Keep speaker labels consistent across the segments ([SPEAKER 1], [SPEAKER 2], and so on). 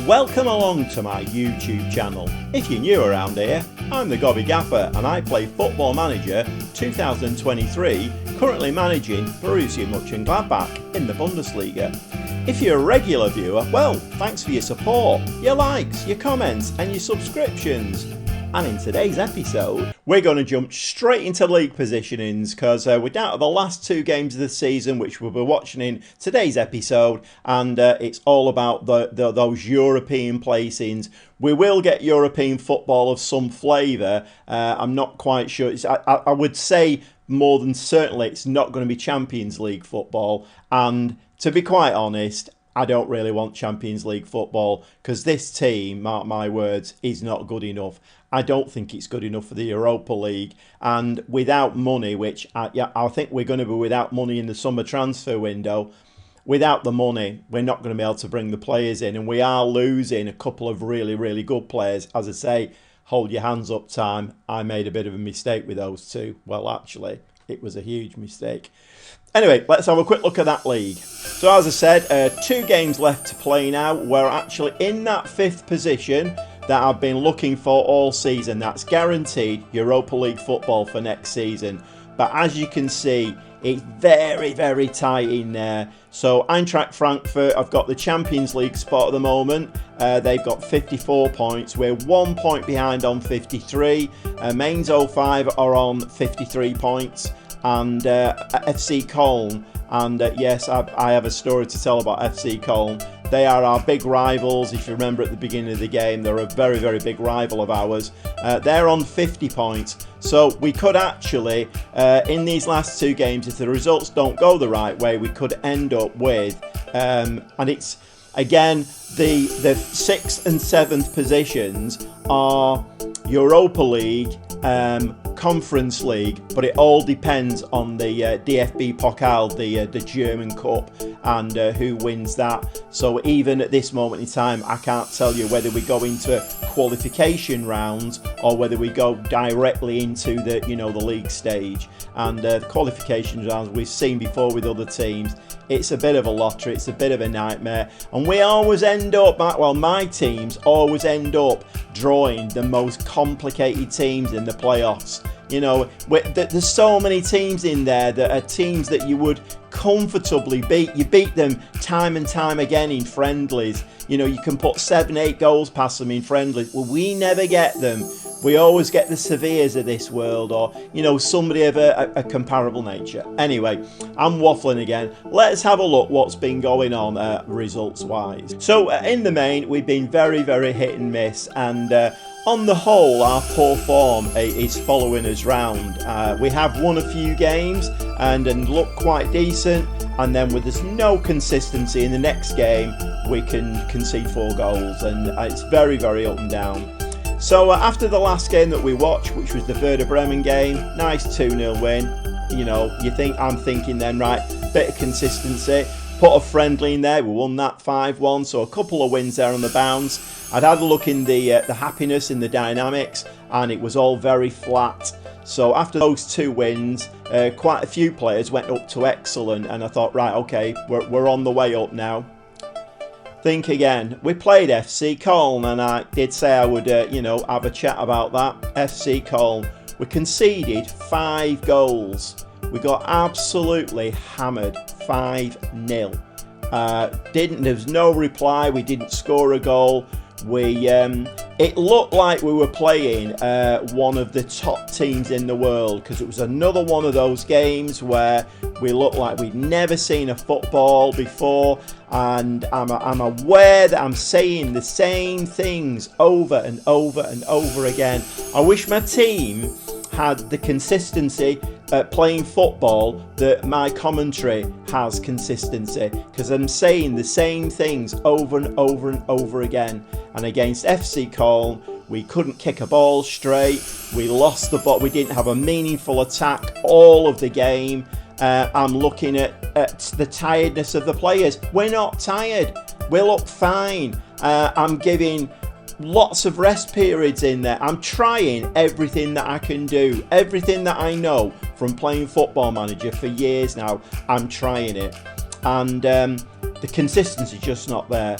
[SPEAKER 1] Welcome along to my YouTube channel. If you're new around here, I'm the Gobby Gaffer and I play Football Manager 2023, currently managing Borussia Mönchengladbach in the Bundesliga. If you're a regular viewer, well, thanks for your support, your likes, your comments and your subscriptions. And in today's episode, we're going to jump straight into league positionings because we're down to the last two games of the season, which we'll be watching in today's episode, and it's all about those European placings. We will get European football of some flavour. I'm not quite sure. I would say more than certainly it's not going to be Champions League football, and to be quite honest, I don't really want Champions League football because this team, mark my words, is not good enough. I don't think it's good enough for the Europa League, and without money, which I think we're going to be without money in the summer transfer window, without the money, we're not going to be able to bring the players in, and we are losing a couple of really, really good players. As I say, hold your hands up time. I made a bit of a mistake with those two. Well, actually, it was a huge mistake. Anyway, let's have a quick look at that league. So as I said, 2 games left to play now. We're actually in that 5th position that I've been looking for all season. That's guaranteed Europa League football for next season. But as you can see, it's very, very tight in there. So Eintracht Frankfurt, I've got the Champions League spot at the moment. They've got 54 points. We're 1 point behind on 53. Mainz 05 are on 53 points. And FC Köln, and yes, I have a story to tell about FC Köln. They are our big rivals. If you remember at the beginning of the game, they're a very, very big rival of ours. They're on 50 points. So we could actually, in these last 2 games, if the results don't go the right way, we could end up with, and it's, again, the 6th and 7th positions are Europa League, Conference League, but it all depends on the DFB Pokal, the German Cup, and who wins that. So even at this moment in time, I can't tell you whether we go into qualification rounds or whether we go directly into the the league stage. And the qualification rounds we've seen before with other teams. It's a bit of a lottery, it's a bit of a nightmare, and we always end up, well, my teams always end up drawing the most complicated teams in the playoffs. There's so many teams in there that are teams that you would comfortably beat. You beat them time and time again in friendlies. You can put 7-8 goals past them in friendlies. Well, we never get them. We always get the Sevillas of this world, or somebody of a comparable nature. Anyway, I'm waffling again. Let's have a look what's been going on results wise. So in the main, we've been very, very hit and miss, and on the whole, our poor form is following us round. We have won a few games and look quite decent, and then with there's no consistency in the next game, we can concede 4 goals, and it's very, very up and down. So after the last game that we watched, which was the Werder Bremen game, nice 2-0 win. I'm thinking then, right, bit of consistency. Put a friendly in there, we won that 5-1, so a couple of wins there on the bounce. I'd had a look in the happiness, in the dynamics, and it was all very flat. So after those 2 wins, quite a few players went up to excellent, and I thought, right, okay, we're on the way up now. Think again. We played FC Köln, and I did say I would, have a chat about that. FC Köln. We conceded 5 goals. We got absolutely hammered, 5-0. There was no reply. We didn't score a goal. It looked like we were playing one of the top teams in the world, because it was another one of those games where we looked like we'd never seen a football before, and I'm aware that I'm saying the same things over and over and over again. I wish my team had the consistency at playing football that my commentary has consistency, because I'm saying the same things over and over and over again. And against FC Köln, we couldn't kick a ball straight. We lost the ball. We didn't have a meaningful attack all of the game. I'm looking at the tiredness of the players. We're not tired. We look fine. I'm giving lots of rest periods in there. I'm trying everything that I can do, everything that I know from playing Football Manager for years now. I'm trying it, and the consistency just not there.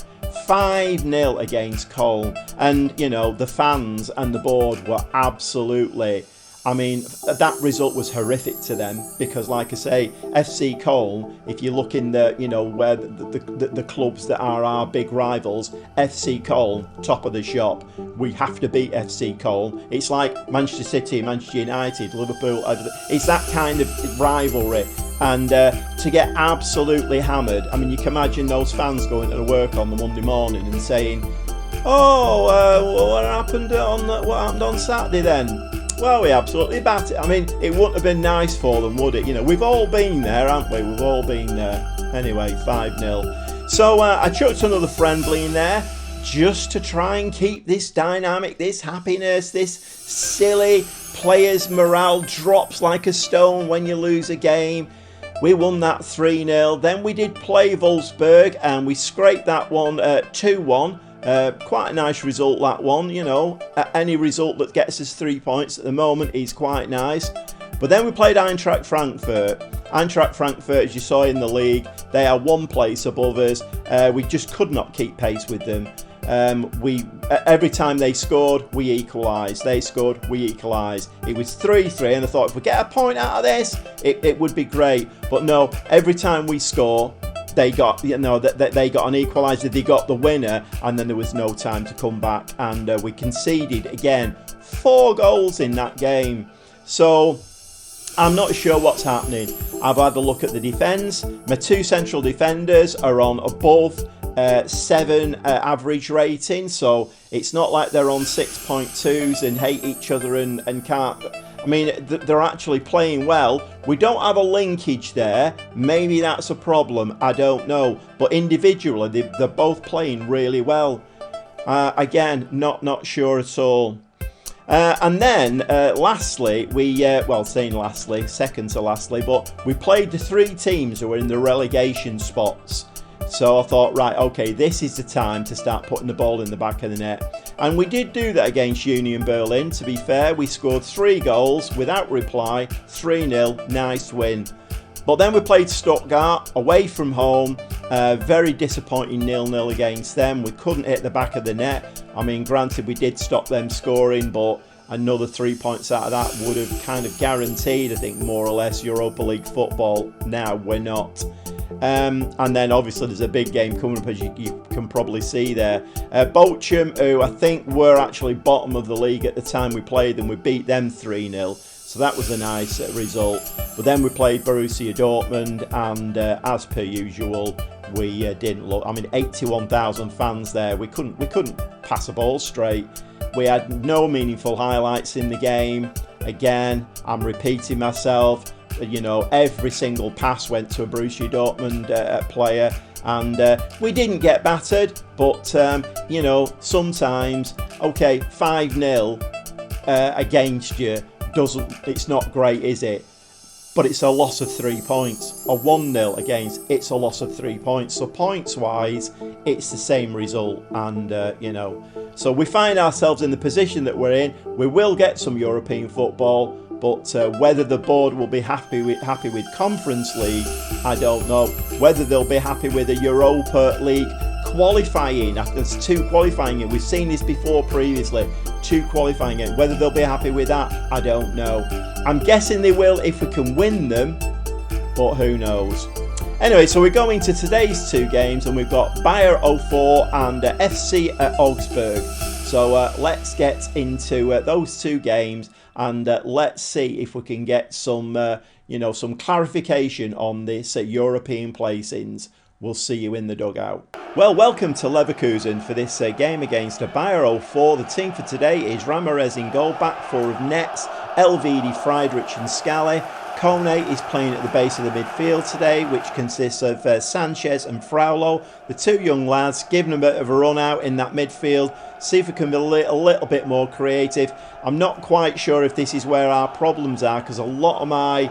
[SPEAKER 1] 5-0 against Cologne, and you know the fans and the board were absolutely, I mean, that result was horrific to them because, like I say, FC Cologne, if you look in the, you know, where the clubs that are our big rivals, FC Cologne, top of the shop. We have to beat FC Cologne. It's like Manchester City, Manchester United, Liverpool. It's that kind of rivalry. And to get absolutely hammered, I mean, you can imagine those fans going to work on the Monday morning and saying, "Oh, what happened on Saturday then?" Well, we absolutely battered. I mean, it wouldn't have been nice for them, would it? You know, we've all been there, haven't we? We've all been there. Anyway, 5-0. So I chucked another friendly in there just to try and keep this dynamic, this happiness, this silly players' morale drops like a stone when you lose a game. We won that 3-0. Then we did play Wolfsburg and we scraped that one 2-1. Quite a nice result, that one, you know. Any result that gets us 3 points at the moment is quite nice. But then we played Eintracht Frankfurt. Eintracht Frankfurt, as you saw in the league, they are one place above us. We just could not keep pace with them. Every time they scored, we equalised. They scored, we equalised. It was 3-3, and I thought if we get a point out of this, it would be great. But no, every time we score, they got, you know, they got an equaliser, they got the winner, and then there was no time to come back, and we conceded again 4 goals in that game. So I'm not sure what's happening. I've had a look at the defence. My 2 central defenders are on above 7 average rating, so it's not like they're on 6.2s and hate each other and can't. I mean, they're actually playing well. We don't have a linkage there. Maybe that's a problem. I don't know. But individually, they're both playing really well. Again, not sure at all. And then, lastly, second to lastly, but we played the 3 teams who were in the relegation spots. So I thought, right, okay, this is the time to start putting the ball in the back of the net. And we did do that against Union Berlin, to be fair. We scored 3 goals without reply, 3-0, nice win. But then we played Stuttgart, away from home, very disappointing 0-0 against them. We couldn't hit the back of the net. I mean, granted, we did stop them scoring, but another 3 points out of that would have kind of guaranteed, I think, more or less, Europa League football. Now we're not. And then obviously there's a big game coming up, as you can probably see there. Bochum, who I think were actually bottom of the league at the time we played them, we beat them 3-0. So that was a nice result. But then we played Borussia Dortmund, and as per usual, we didn't look. I mean, 81,000 fans there. We couldn't pass a ball straight. We had no meaningful highlights in the game. Again, I'm repeating myself. You know, every single pass went to a Borussia Dortmund player, and we didn't get battered, but you know, sometimes, okay, 5-0 against you it's not great, is it? But it's a loss of 3 points. A 1-0 against, it's a loss of 3 points. So points wise, it's the same result, and you know, so we find ourselves in the position that we're in. We will get some European football. But whether the board will be happy with Conference League, I don't know. Whether they'll be happy with a Europa League qualifying, there's 2 qualifying it. We've seen this before previously, 2 qualifying it. Whether they'll be happy with that, I don't know. I'm guessing they will if we can win them, but who knows. Anyway, so we're going to today's 2 games, and we've got Bayer 04 and FC Augsburg. So let's get into those 2 games, and let's see if we can get some, some clarification on this European placings. We'll see you in the dugout. Well, welcome to Leverkusen for this game against Bayer 04. The team for today is Ramirez in goal, back 4 of Nets, Elvedi, Friedrich and Scally. Kone is playing at the base of the midfield today, which consists of Sanchez and Fraulo, the 2 young lads, giving them a bit of a run out in that midfield, see if we can be a little bit more creative. I'm not quite sure if this is where our problems are, because a lot of my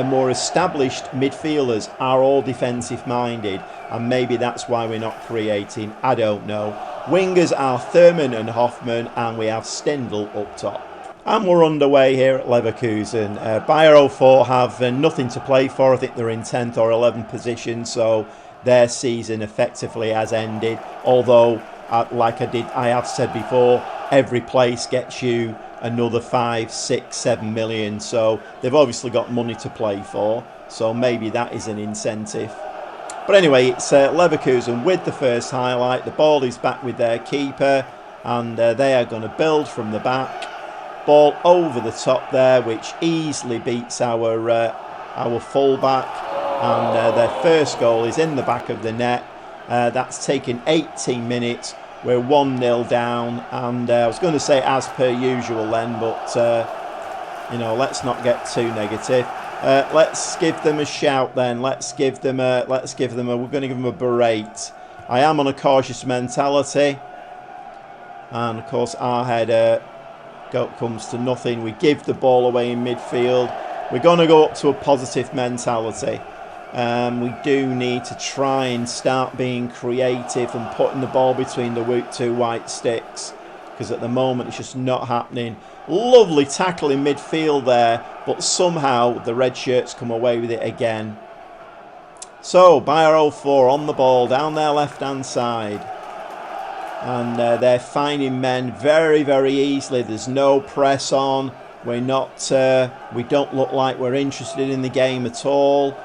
[SPEAKER 1] more established midfielders are all defensive minded, and maybe that's why we're not creating. I don't know. Wingers are Thurman and Hoffman, and we have Stendel up top. And we're underway here at Leverkusen. Bayer 04 have nothing to play for. I think they're in 10th or 11th position, so their season effectively has ended. Although, like I have said before, every place gets you another 5, 6, 7 million. So they've obviously got money to play for. So maybe that is an incentive. But anyway, it's Leverkusen with the first highlight. The ball is back with their keeper, and they are going to build from the back. Ball over the top there, which easily beats our fullback, and their first goal is in the back of the net. That's taken 18 minutes. We're 1-0 down, and I was going to say as per usual then, but you know, let's not get too negative. Let's give them a shout then. We're going to give them a berate. I am on a cautious mentality, and of course our header comes to nothing. We give the ball away in midfield. We're going to go up to a positive mentality. We do need to try and start being creative and putting the ball between the two white sticks, because at the moment it's just not happening. Lovely tackle in midfield there, but somehow the red shirts come away with it again. So Bayer 04 on the ball down their left hand side, and they're finding men very, very easily. There's no press on. We don't look like we're interested in the game at all.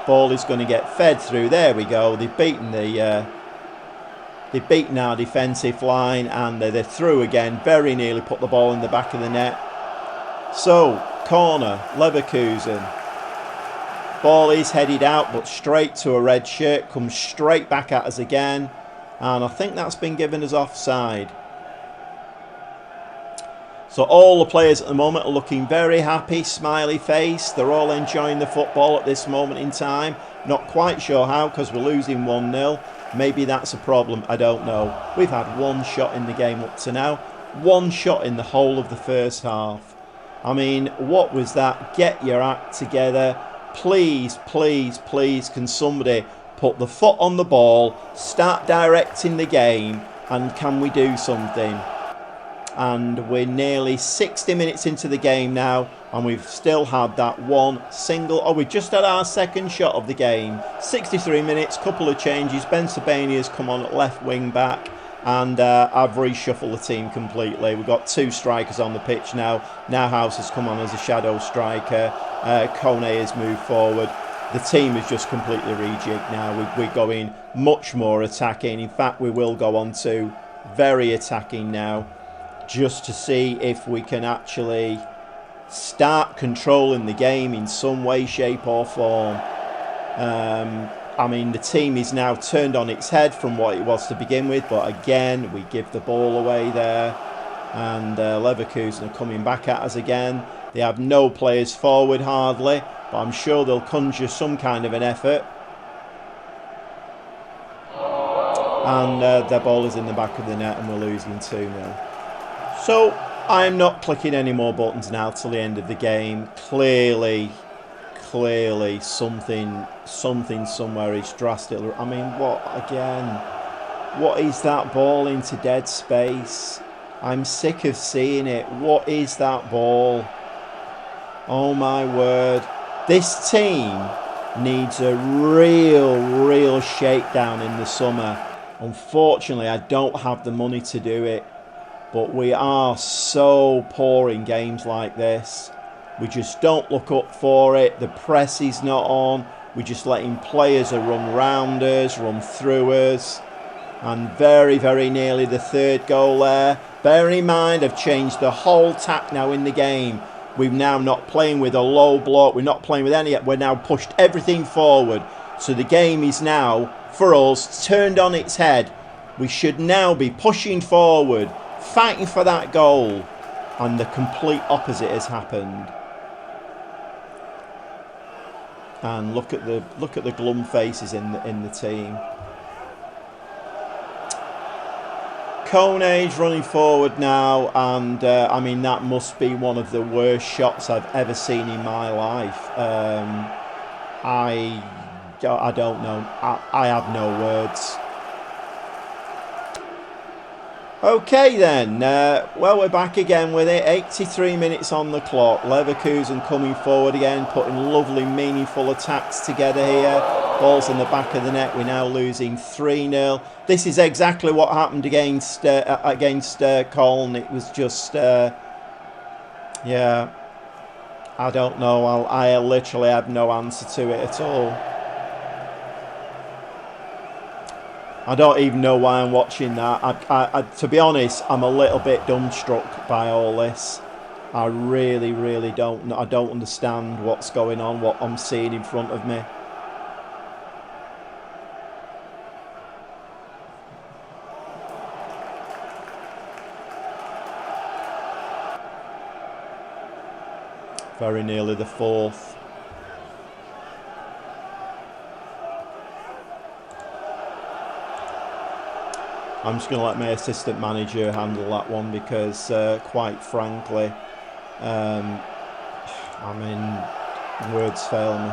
[SPEAKER 1] Ball is going to get fed through. There we go. They've beaten our defensive line, and they're through again. Very nearly put the ball in the back of the net. So corner, Leverkusen. Ball is headed out, but straight to a red shirt. Comes straight back at us again, and I think that's been given as offside. So all the players at the moment are looking very happy, smiley face. They're all enjoying the football at this moment in time. Not quite sure how, because we're losing 1-0. Maybe that's a problem, I don't know. We've had one shot in the game up to now. One shot in the whole of the first half. I mean, what was that? Get your act together. Please, please, please, can somebody put the foot on the ball, start directing the game, and can we do something? And we're nearly 60 minutes into the game now, and we've still had that one single. Oh, we just had our second shot of the game. 63 minutes, couple of changes. Ben Sabania's come on at left wing back, and I've reshuffled the team completely. We've got two strikers on the pitch now. Now House has come on as a shadow striker. Kone has moved forward. The team is just completely rejigged now. We're going much more attacking. In fact, we will go on to very attacking now, just to see if we can actually start controlling the game in some way, shape or form. I mean, the team is now turned on its head from what it was to begin with, but again, we give the ball away there, and Leverkusen are coming back at us again. They have no players forward hardly, but I'm sure they'll conjure some kind of an effort. And their ball is in the back of the net, and we're losing 2-0. So I'm not clicking any more buttons now till the end of the game. Clearly something somewhere is drastic. I mean, what is that ball into dead space? I'm sick of seeing it. What is that ball? Oh my word. This team needs a real shakedown in the summer. Unfortunately, I don't have the money to do it. But we are so poor in games like this. We just don't look up for it. The press is not on. We're just letting players run round us, run through us. And very, very nearly the third goal there. Bearing in mind, I've changed the whole tack now in the game. We're now not playing with a low block. We're not playing with any. We're now pushed everything forward. So the game is now, for us, turned on its head. We should now be pushing forward, fighting for that goal, and the complete opposite has happened. And look at the glum faces in the team. Kone's running forward now, and I mean, that must be one of the worst shots I've ever seen in my life. I don't know. I have no words. Okay then, well, we're back again with it. 83 minutes on the clock. Leverkusen coming forward again, putting lovely, meaningful attacks together here. Ball's in the back of the net. We're now losing 3-0. This is exactly what happened against Colne. It was just, yeah, I don't know. I literally have no answer to it at all. I don't even know why I'm watching that. To be honest, I'm a little bit dumbstruck by all this. I really, really don't. I don't understand what's going on, what I'm seeing in front of me. Very nearly the fourth. I'm just going to let my assistant manager handle that one because, quite frankly, I mean, words fail me.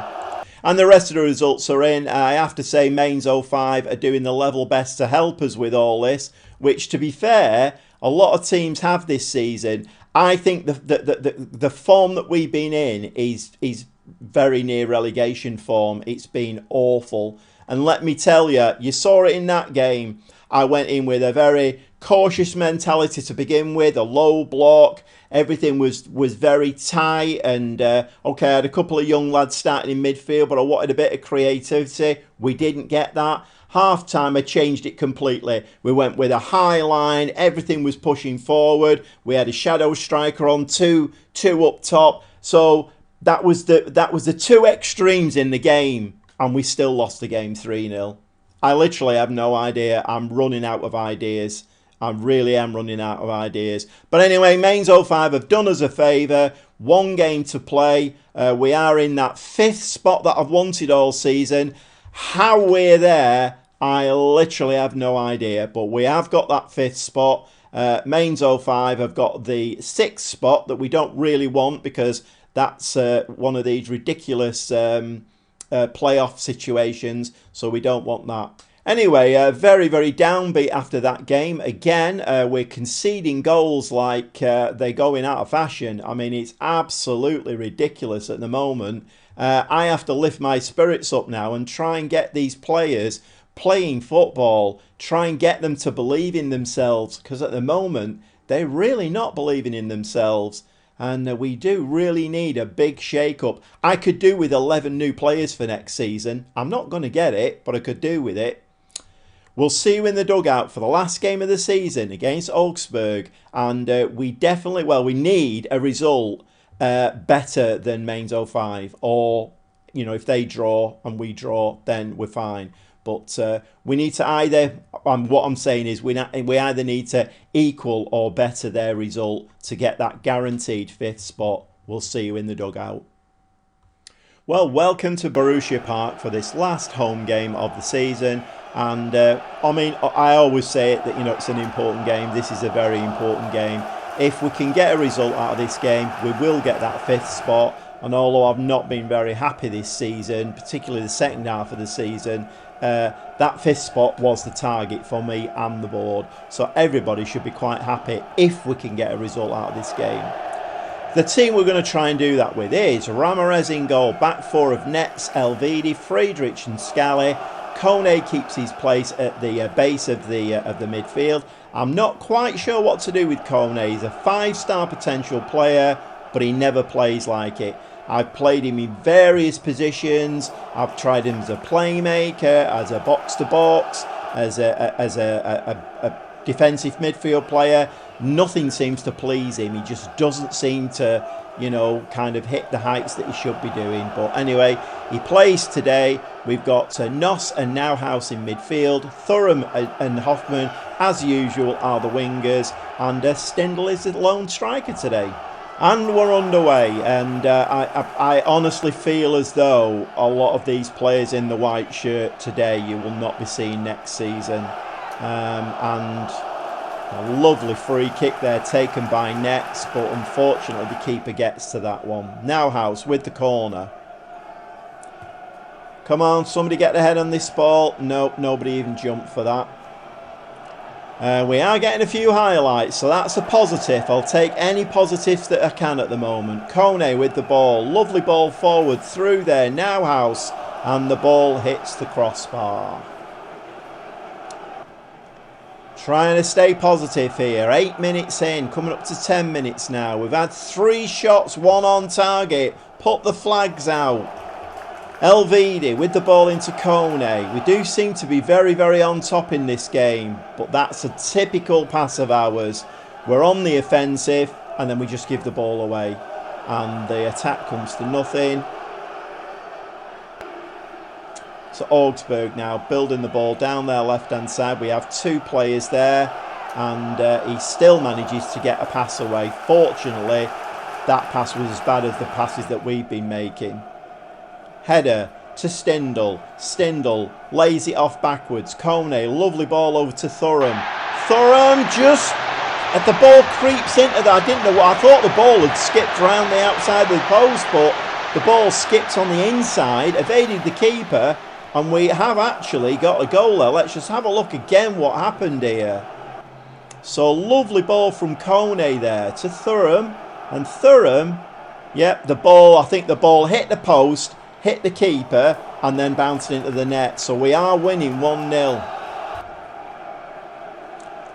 [SPEAKER 1] And the rest of the results are in. I have to say Mains 05 are doing the level best to help us with all this, which, to be fair, a lot of teams have this season. I think the form that we've been in is very near relegation form. It's been awful. And let me tell you, you saw it in that game. I went in with a very cautious mentality to begin with, a low block. Everything was very tight, and okay, I had a couple of young lads starting in midfield, but I wanted a bit of creativity. We didn't get that. Half time, I changed it completely. We went with a high line. Everything was pushing forward. We had a shadow striker on two up top. So that was the two extremes in the game, and we still lost the game 3-0. I literally have no idea. I'm running out of ideas. I really am running out of ideas. But anyway, Mains 05 have done us a favour. One game to play. We are in that 5th spot that I've wanted all season. How we're there, I literally have no idea. But we have got that 5th spot. Mains 05 have got the 6th spot that we don't really want because that's one of these ridiculous playoff situations. So we don't want that. Anyway, very, very downbeat after that game. Again, we're conceding goals like they're going out of fashion. I mean, it's absolutely ridiculous at the moment. I have to lift my spirits up now and try and get these players playing football. Try and get them to believe in themselves. Because at the moment, they're really not believing in themselves. And we do really need a big shake-up. I could do with 11 new players for next season. I'm not going to get it, but I could do with it. We'll see you in the dugout for the last game of the season against Augsburg. And we definitely, well, we need a result better than Mains 05. Or, you know, if they draw and we draw, then we're fine. But we need to either, what I'm saying is we either need to equal or better their result to get that guaranteed 5th spot. We'll see you in the dugout. Well, welcome to Borussia Park for this last home game of the season. And I mean, I always say it that, you know, it's an important game. This is a very important game. If we can get a result out of this game, we will get that 5th spot. And although I've not been very happy this season, particularly the second half of the season, that 5th spot was the target for me and the board. So everybody should be quite happy if we can get a result out of this game. The team we're going to try and do that with is Ramirez in goal, back four of Nets, Elvedi, Friedrich and Scally. Kone keeps his place at the base of the midfield. I'm not quite sure what to do with Kone. He's a 5-star potential player, but he never plays like it. I've played him in various positions. I've tried him as a playmaker, as a box-to-box, as a defensive midfield player. Nothing seems to please him. He just doesn't seem to, you know, kind of hit the heights that he should be doing. But anyway, he plays today. We've got Noss and Nauhaus in midfield. Thuram and Hoffman, as usual, are the wingers. And Stindl is the lone striker today. And we're underway. And I honestly feel as though a lot of these players in the white shirt today you will not be seeing next season. And a lovely free kick there taken by Nets, but unfortunately the keeper gets to that one. Nauhaus with the corner. Come on, somebody get the head on this ball. Nope, nobody even jumped for that. We are getting a few highlights, so that's a positive. I'll take any positives that I can at the moment. Kone with the ball. Lovely ball forward through there. Nauhaus And the ball hits the crossbar. Trying to stay positive here. 8 minutes in, coming up to 10 minutes now. We've had 3 shots, 1 on target. Put the flags out. Elvidi with the ball into Kone. We do seem to be very, very on top in this game. But that's a typical pass of ours. We're on the offensive and then we just give the ball away. And the attack comes to nothing. So Augsburg now building the ball down their left-hand side. We have 2 players there. And he still manages to get a pass away. Fortunately, that pass was as bad as the passes that we've been making. Header to Stindl. Stindl lays it off backwards. Kone, lovely ball over to Thuram. Thuram just, as the ball creeps into that, I didn't know what, I thought the ball had skipped around the outside of the post, but the ball skipped on the inside, evaded the keeper, and we have actually got a goal there. Let's just have a look again what happened here. So lovely ball from Kone there to Thuram, and Thuram, yep, the ball, I think the ball hit the post, hit the keeper and then bounced into the net. So we are winning 1-0.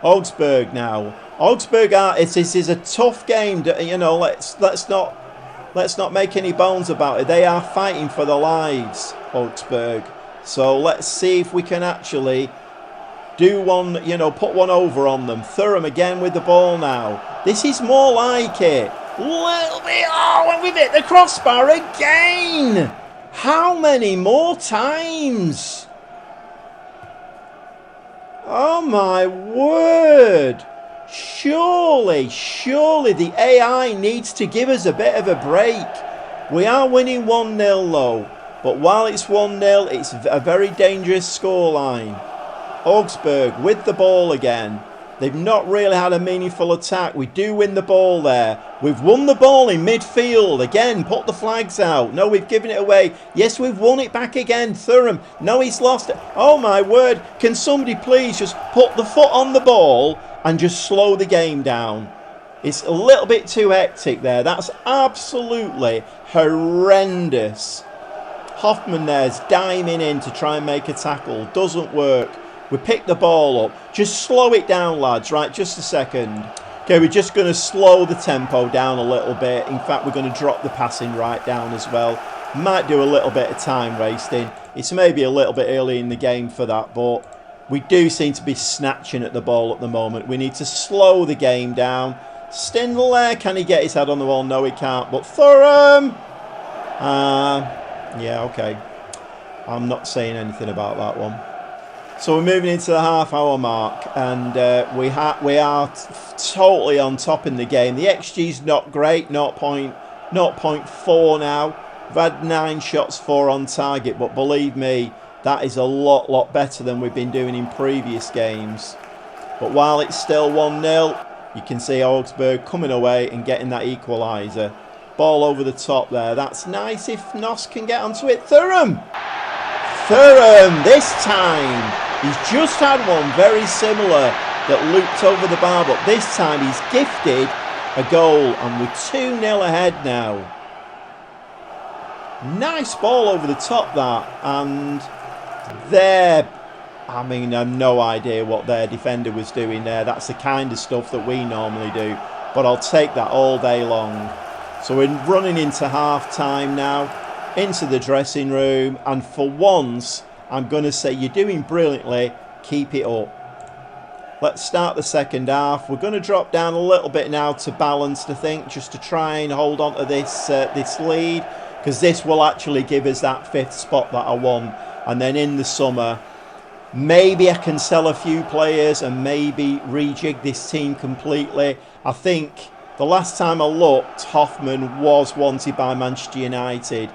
[SPEAKER 1] Augsburg now. Augsburg this is a tough game. You know, let's not make any bones about it. They are fighting for their lives, Augsburg. So let's see if we can actually do one, you know, put one over on them. Thuram again with the ball now. This is more like it. Little bit. Oh, and we've hit the crossbar again. How many more times? Oh my word. Surely the AI needs to give us a bit of a break. We are winning 1-0 though. But while it's 1-0, it's a very dangerous scoreline. Augsburg with the ball again. They've not really had a meaningful attack. We do win the ball there. We've won the ball in midfield. Again, put the flags out. No, we've given it away. Yes, we've won it back again. Thuram. No, he's lost it. Oh, my word. Can somebody please just put the foot on the ball and just slow the game down? It's a little bit too hectic there. That's absolutely horrendous. Hoffman there's diming in to try and make a tackle. Doesn't work. We pick the ball up. Just slow it down, lads. Right, just a second. Okay, we're just going to slow the tempo down a little bit. In fact, we're going to drop the passing right down as well. Might do a little bit of time wasting. It's maybe a little bit early in the game for that, but we do seem to be snatching at the ball at the moment. We need to slow the game down. Stindl there. Can he get his head on the wall? No, he can't. But Thuram! Yeah, okay. I'm not saying anything about that one. So we're moving into the half-hour mark, and we are totally on top in the game. The XG's not great, 0.4 now. We've had 9 shots, 4 on target, but believe me, that is a lot better than we've been doing in previous games. But while it's still 1-0, you can see Augsburg coming away and getting that equaliser. Ball over the top there. That's nice if Nos can get onto it. Thuram! Thuram, this time, he's just had one very similar that looped over the bar, but this time he's gifted a goal, and we're 2-0 ahead now. Nice ball over the top, that, and there, I mean, I have no idea what their defender was doing there. That's the kind of stuff that we normally do, but I'll take that all day long. So we're running into half-time now, into the dressing room, and for once, I'm going to say you're doing brilliantly, keep it up. Let's start the second half. We're going to drop down a little bit now to balanced, I think, just to try and hold on to this lead, because this will actually give us that 5th spot that I want. And then in the summer, maybe I can sell a few players and maybe rejig this team completely. I think the last time I looked, Hoffman was wanted by Manchester United.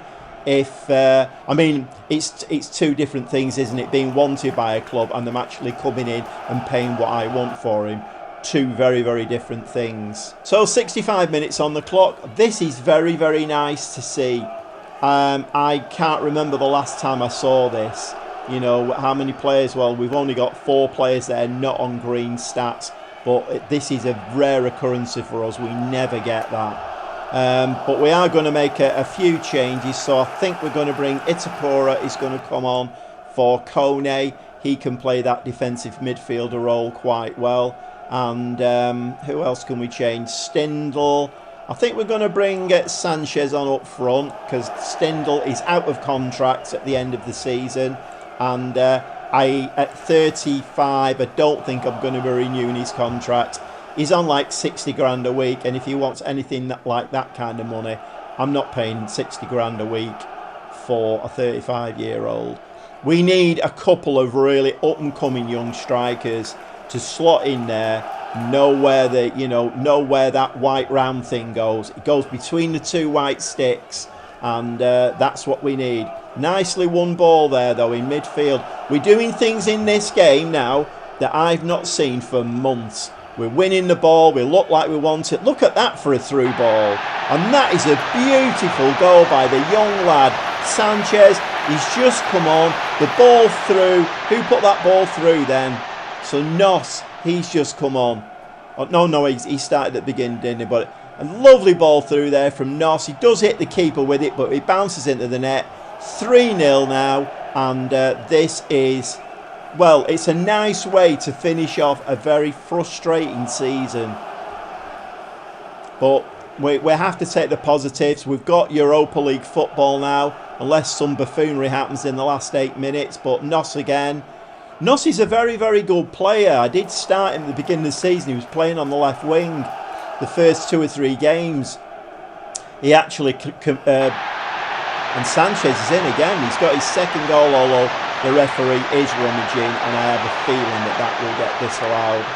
[SPEAKER 1] I mean, it's 2 different things, isn't it? Being wanted by a club and them actually coming in and paying what I want for him. 2 very different things. So 65 minutes on the clock. This is very nice to see. I can't remember the last time I saw this. You know, how many players? Well, we've only got 4 players there, not on green stats. But this is a rare occurrence for us. We never get that. But we are going to make a few changes. So I think we're going to bring Itakura is going to come on for Kone. He can play that defensive midfielder role quite well. And who else can we change? Stindl. I think we're going to bring Sanchez on up front because Stindl is out of contract at the end of the season. And at 35, I don't think I'm going to be renewing his contract. He's on like 60 grand a week, and if he wants anything like that kind of money, I'm not paying 60 grand a week for a 35-year-old. We need a couple of really up-and-coming young strikers to slot in there, know where that white round thing goes. It goes between the two white sticks, and that's what we need. Nicely won ball there, though, in midfield. We're doing things in this game now that I've not seen for months. We're winning the ball. We look like we want it. Look at that for a through ball. And that is a beautiful goal by the young lad, Sanchez. He's just come on. The ball through. Who put that ball through then? So Nos, he's just come on. Oh, no, he started at the beginning, didn't he? But a lovely ball through there from Nos. He does hit the keeper with it, but it bounces into the net. 3-0 now. And this is... well, it's a nice way to finish off a very frustrating season. But we have to take the positives. We've got Europa League football now, unless some buffoonery happens in the last 8 minutes. But Nos again. Nos is a very, very good player. I did start him at the beginning of the season. He was playing on the left wing the first 2 or 3 games. He actually... and Sanchez is in again. He's got his second goal, although the referee is rummaging, and I have a feeling that will get disallowed.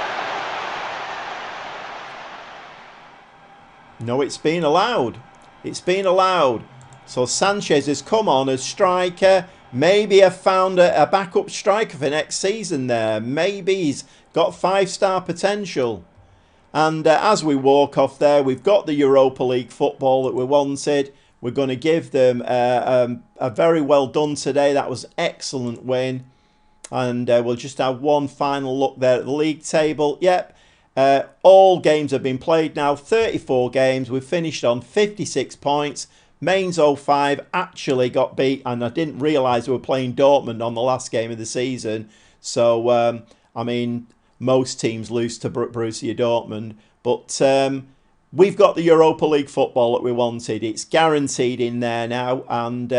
[SPEAKER 1] No, it's been allowed. It's been allowed. So Sanchez has come on as striker. Maybe I've found a backup striker for next season there. Maybe he's got 5-star potential. And as we walk off there, we've got the Europa League football that we wanted. We're going to give them a very well done today. That was an excellent win. And we'll just have one final look there at the league table. Yep, all games have been played now. 34 games. We've finished on 56 points. Mainz 05 actually got beat. And I didn't realise we were playing Dortmund on the last game of the season. So, I mean, most teams lose to Borussia Dortmund. But... we've got the Europa League football that we wanted. It's guaranteed in there now. And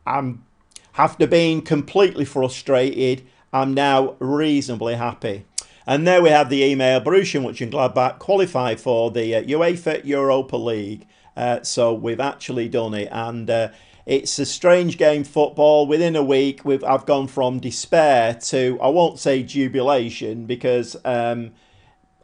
[SPEAKER 1] after being completely frustrated, I'm now reasonably happy. And there we have the email. Borussia Mönchengladbach qualified for the UEFA Europa League. So we've actually done it. And it's a strange game, football. Within a week, I've gone from despair to, I won't say jubilation, because I'm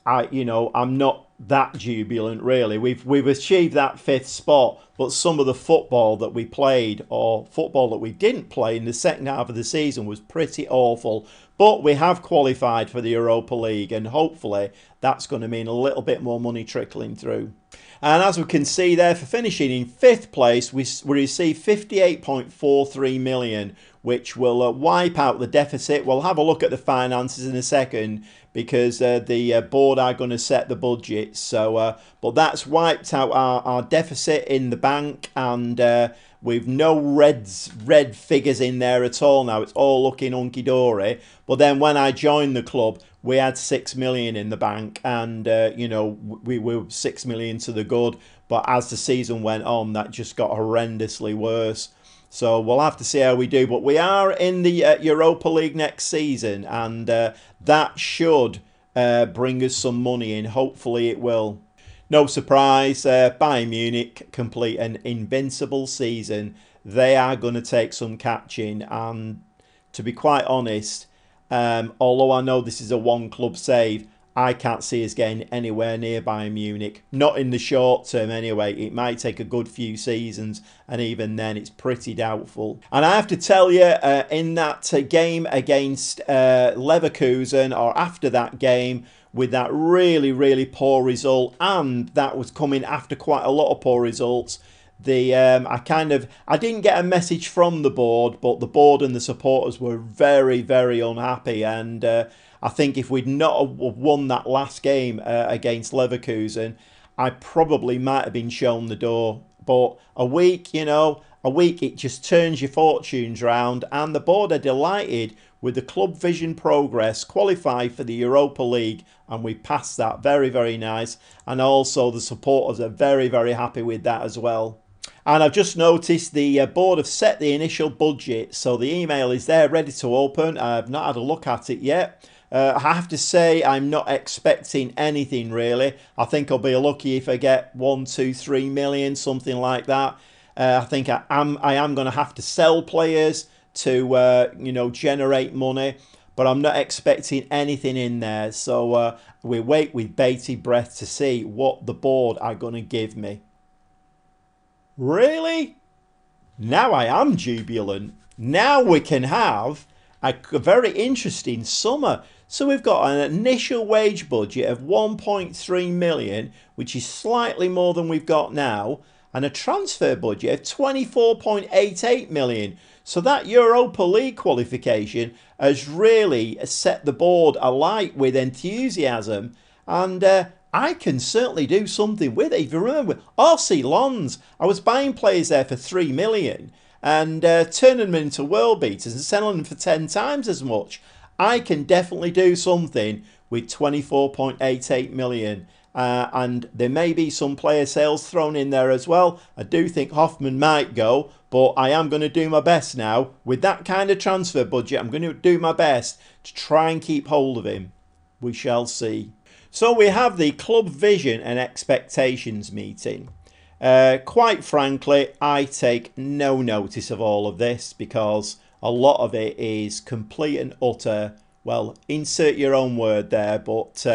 [SPEAKER 1] not that jubilant, really. We've achieved that 5th spot, but some of the football that we played, or football that we didn't play in the second half of the season, was pretty awful. But we have qualified for the Europa League, and hopefully that's going to mean a little bit more money trickling through. And as we can see there, for finishing in 5th place, we receive 58.43 million, which will wipe out the deficit. We'll have a look at the finances in a second, because the board are going to set the budget. So, but that's wiped out our deficit in the bank, and we've no red figures in there at all now. It's all looking hunky-dory. But then when I joined the club, we had 6 million in the bank, and we were 6 million to the good. But as the season went on, that just got horrendously worse. So we'll have to see how we do. But we are in the Europa League next season, and that should bring us some money in. Hopefully it will. No surprise, Bayern Munich complete an invincible season. They are going to take some catching. And to be quite honest, although I know this is a one-club save, I can't see us getting anywhere near Bayern Munich. Not in the short term anyway. It might take a good few seasons, and even then it's pretty doubtful. And I have to tell you, in that game against Leverkusen, or after that game, with that really, really poor result, and that was coming after quite a lot of poor results, I didn't get a message from the board, but the board and the supporters were very, very unhappy. And I think if we'd not have won that last game against Leverkusen, I probably might have been shown the door. But a week, a week, it just turns your fortunes round, and the board are delighted with the club vision progress, qualify for the Europa League, and we passed that. Very, very nice. And also the supporters are very, very happy with that as well. And I've just noticed the board have set the initial budget, so the email is there ready to open. I've not had a look at it yet. I have to say I'm not expecting anything really. I think I'll be lucky if I get 1, 2, 3 million, something like that. I think I am going to have to sell players to generate money, but I'm not expecting anything in there. So we wait with bated breath to see what the board are going to give me. Really? Now I am jubilant. Now we can have a very interesting summer. So we've got an initial wage budget of 1.3 million, which is slightly more than we've got now, and a transfer budget of 24.88 million. So that Europa League qualification has really set the board alight with enthusiasm, and I can certainly do something with it. If you remember, RC Lons, I was buying players there for 3 million and turning them into world beaters and selling them for 10 times as much. I can definitely do something with 24.88 million. And there may be some player sales thrown in there as well. I do think Hoffman might go, but I am going to do my best now. With that kind of transfer budget, I'm going to do my best to try and keep hold of him. We shall see. So we have the club vision and expectations meeting. Quite frankly, I take no notice of all of this because a lot of it is complete and utter, well, insert your own word there, but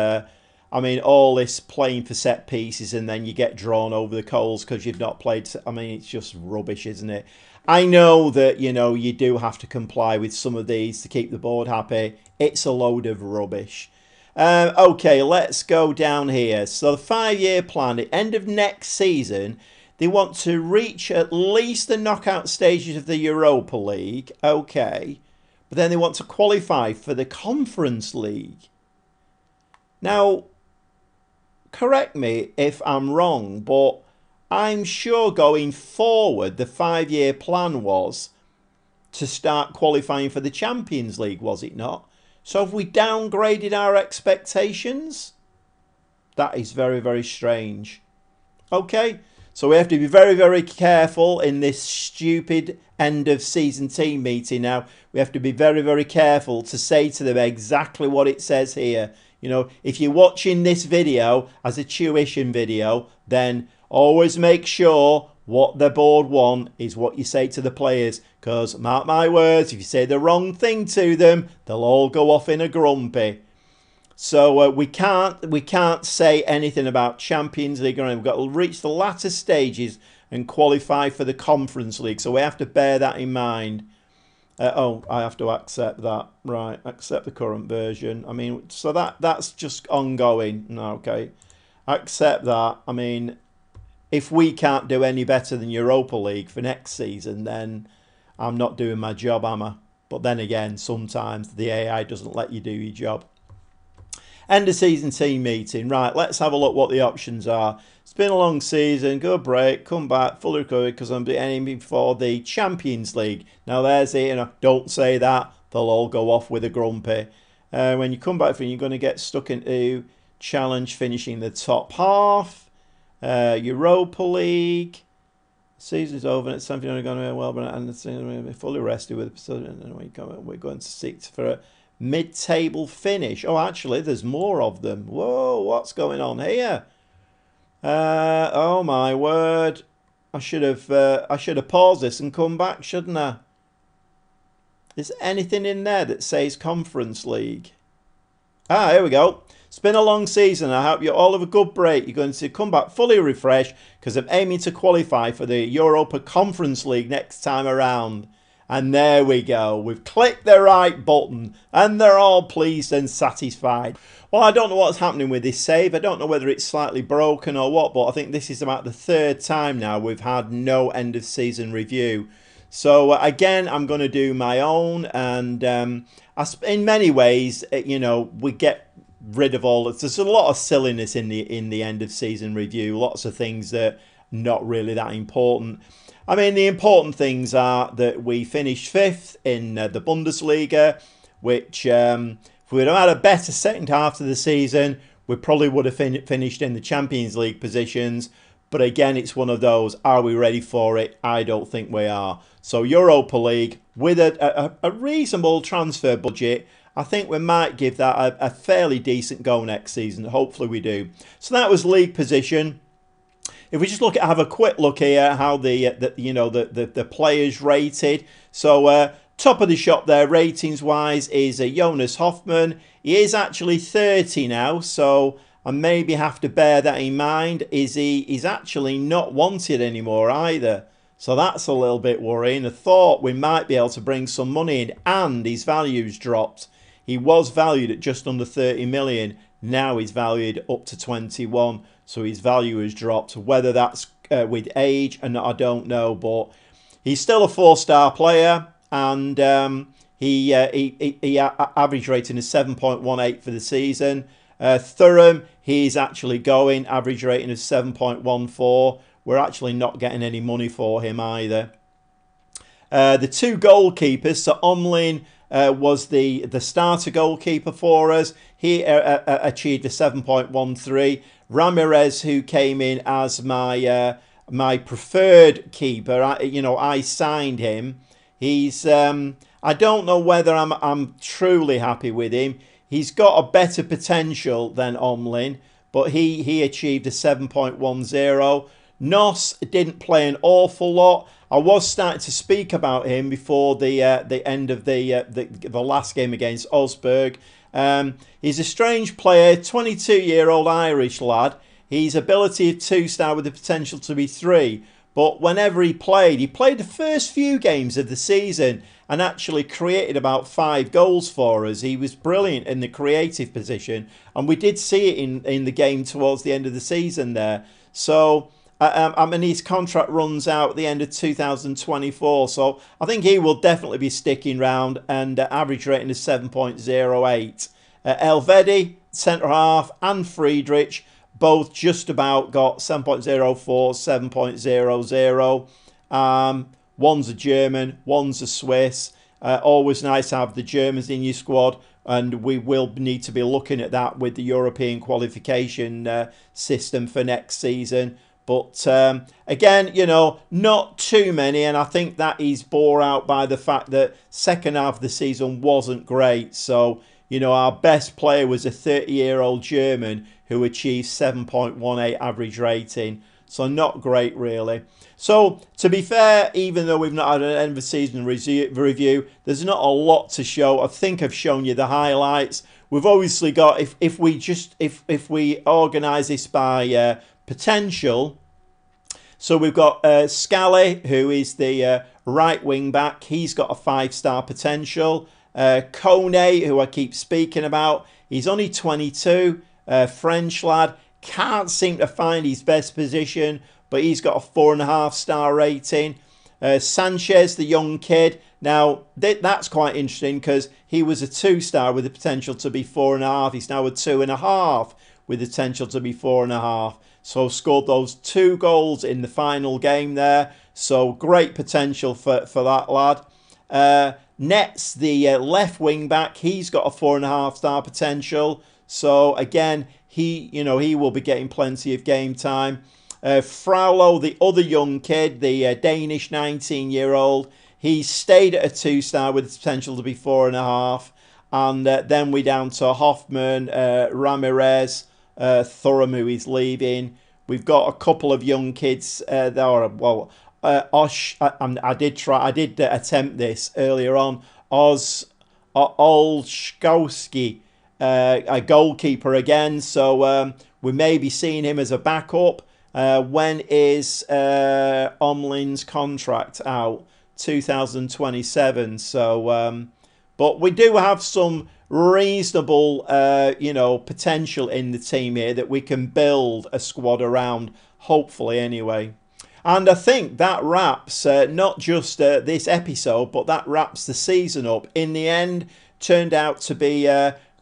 [SPEAKER 1] I mean, all this playing for set pieces and then you get drawn over the coals because you've not played. I mean, it's just rubbish, isn't it? I know that, you do have to comply with some of these to keep the board happy. It's a load of rubbish. Okay, let's go down here. So the 5-year plan, at the end of next season, they want to reach at least the knockout stages of the Europa League. Okay. But then they want to qualify for the Conference League. Now, correct me if I'm wrong, but I'm sure going forward the 5-year plan was to start qualifying for the Champions League, was it not? So have we downgraded our expectations? That is very, very strange. Okay, so we have to be very, very careful in this stupid end of season team meeting now. We have to be very, very careful to say to them exactly what it says here. If you're watching this video as a tuition video, then always make sure what the board want is what you say to the players. Because, mark my words, if you say the wrong thing to them, they'll all go off in a grumpy. So we can't say anything about Champions League. We've got to reach the latter stages and qualify for the Conference League. So we have to bear that in mind. I have to accept that. Right, accept the current version. I mean, so that's just ongoing. No, okay. Accept that. I mean, if we can't do any better than Europa League for next season, then I'm not doing my job, am I? But then again, sometimes the AI doesn't let you do your job. End of season team meeting. Right, let's have a look what the options are. It's been a long season. Good break. Come back. Fully recovered because I'm aiming for the Champions League. Now, there's it. Don't say that. They'll all go off with a grumpy. When you come back from, you're going to get stuck into challenge finishing the top half. Europa League. Season's over and it's something only going to be well, but I'm fully rested with the we're going to seek for a mid-table finish. Oh, actually, there's more of them. Whoa, what's going on here? Oh my word! I should have paused this and come back, shouldn't I? Is anything in there that says Conference League? Ah, here we go. It's been a long season. I hope you all have a good break. You're going to come back fully refreshed because I'm aiming to qualify for the Europa Conference League next time around. And there we go. We've clicked the right button and they're all pleased and satisfied. Well, I don't know what's happening with this save. I don't know whether it's slightly broken or what, but I think this is about the 3rd time now we've had no end of season review. So again, I'm going to do my own, and in many ways, we get rid of all. There's a lot of silliness in the end of season review. Lots of things that are not really that important. I mean, the important things are that we finished 5th in the Bundesliga, which if we'd have had a better second half of the season, we probably would have finished in the Champions League positions. But again, it's one of those, are we ready for it? I don't think we are. So Europa League, with a reasonable transfer budget, I think we might give that a fairly decent go next season. Hopefully we do. So that was league position. If we just have a quick look here, how the players rated. So top of the shop there, ratings wise, is Jonas Hoffmann. He is actually 30 now, so I maybe have to bear that in mind. He's actually not wanted anymore either. So that's a little bit worrying. I thought we might be able to bring some money in, and his value's dropped. He was valued at just under 30 million. Now he's valued up to 21. So his value has dropped. Whether that's with age and I don't know, but he's still a 4-star player, and he average rating is 7.18 for the season. Thuram, he's actually going, average rating of 7.14. We're actually not getting any money for him either. The two goalkeepers, so Omlin was the starter goalkeeper for us. He achieved a 7.13. Ramirez, who came in as my preferred keeper, I signed him. He's I don't know whether I'm truly happy with him. He's got a better potential than Omlin, but he achieved a 7.10. Nos didn't play an awful lot. I was starting to speak about him before the end of the last game against Osberg. He's a strange player, 22-year-old Irish lad. His ability of 2-star with the potential to be 3. But whenever he played the first few games of the season and actually created about 5 goals for us. He was brilliant in the creative position, and we did see it in the game towards the end of the season there. So I mean, his contract runs out at the end of 2024, so I think he will definitely be sticking round, and average rating is 7.08. Elvedi, centre-half, and Friedrich both just about got 7.04, 7.00. One's a German, one's a Swiss. Always nice to have the Germans in your squad, and we will need to be looking at that with the European qualification system for next season. But again, not too many, and I think that is bore out by the fact that second half of the season wasn't great. So, our best player was a 30-year-old German who achieved 7.18 average rating. So not great, really. So, to be fair, even though we've not had an end of season review, there's not a lot to show. I think I've shown you the highlights. We've obviously got, if we organise this by potential. So we've got Scally, who is the right wing back. He's got a 5-star potential. Kone, who I keep speaking about, he's only 22. French lad, can't seem to find his best position, but he's got a 4.5-star rating. Sanchez, the young kid. Now, that's quite interesting because he was a 2-star with the potential to be 4.5. He's now a 2.5 with the potential to be 4.5. So scored those 2 goals in the final game there. So great potential for that lad. Nets, the left wing back, he's got a 4.5-star potential. So again, he will be getting plenty of game time. Fraulo, the other young kid, the Danish 19-year-old, he stayed at a 2-star with the potential to be 4.5. And then we're down to Hoffman, Ramirez, Thuram, who is leaving. We've got a couple of young kids that are, Osh. I did attempt this earlier on. Olszkowski, a goalkeeper again. So we may be seeing him as a backup. When is Omlin's contract out? 2027. So, but we do have some reasonable, potential in the team here that we can build a squad around, hopefully anyway. And I think that wraps not just this episode, but that wraps the season up. In the end, turned out to be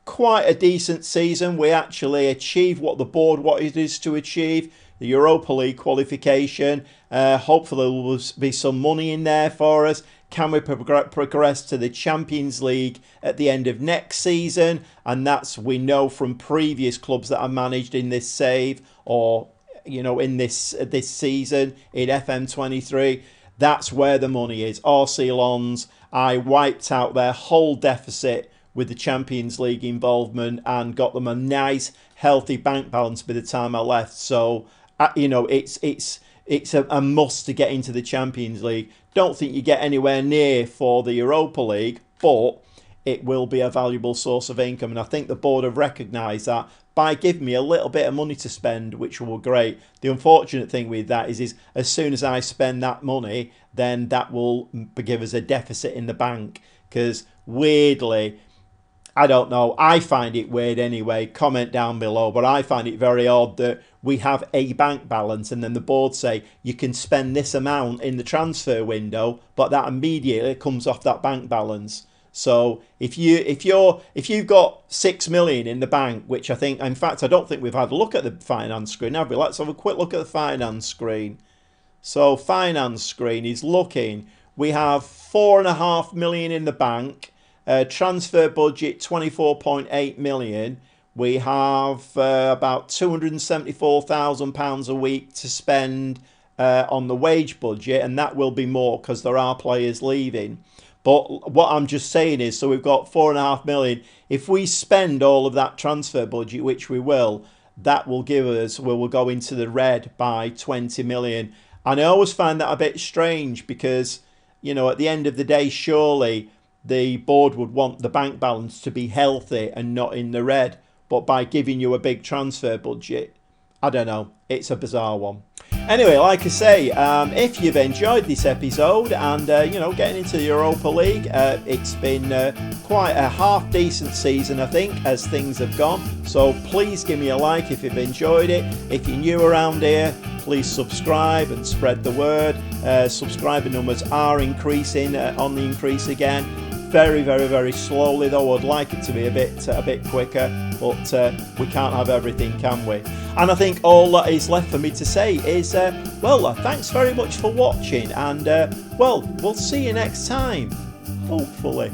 [SPEAKER 1] quite a decent season. We actually achieved what the board wanted us to achieve, the Europa League qualification. Hopefully there will be some money in there for us. Can we progress to the Champions League at the end of next season? And that's, we know from previous clubs that are managed in this save, or in this season in FM23, that's where the money is. RC Lons, I wiped out their whole deficit with the Champions League involvement and got them a nice, healthy bank balance by the time I left. So, it's a must to get into the Champions League. Don't think you get anywhere near for the Europa League, but it will be a valuable source of income. And I think the board have recognised that by giving me a little bit of money to spend, which will be great. The unfortunate thing with that is as soon as I spend that money, then that will give us a deficit in the bank. Because weirdly, I don't know, I find it weird anyway, comment down below, but I find it very odd that we have a bank balance and then the board say you can spend this amount in the transfer window, but that immediately comes off that bank balance. So if you've got 6 million in the bank, which I think, in fact, I don't think we've had a look at the finance screen, have we? Let's have a quick look at the finance screen. So finance screen is looking, we have 4.5 million in the bank. Transfer budget 24.8 million. We have about £274,000 a week to spend on the wage budget, and that will be more because there are players leaving. But what I'm just saying is, so we've got 4.5 million. If we spend all of that transfer budget, which we will, that will give us, we will go into the red by 20 million. And I always find that a bit strange because, at the end of the day, surely the board would want the bank balance to be healthy and not in the red. But by giving you a big transfer budget, I don't know, it's a bizarre one. Anyway, like I say, if you've enjoyed this episode and, getting into the Europa League, it's been quite a half-decent season, I think, as things have gone. So please give me a like if you've enjoyed it. If you're new around here, please subscribe and spread the word. Subscriber numbers are increasing, on the increase again. Very, very, very slowly, though. I'd like it to be a bit quicker, but we can't have everything, can we? And I think all that is left for me to say is, thanks very much for watching, and we'll see you next time, hopefully.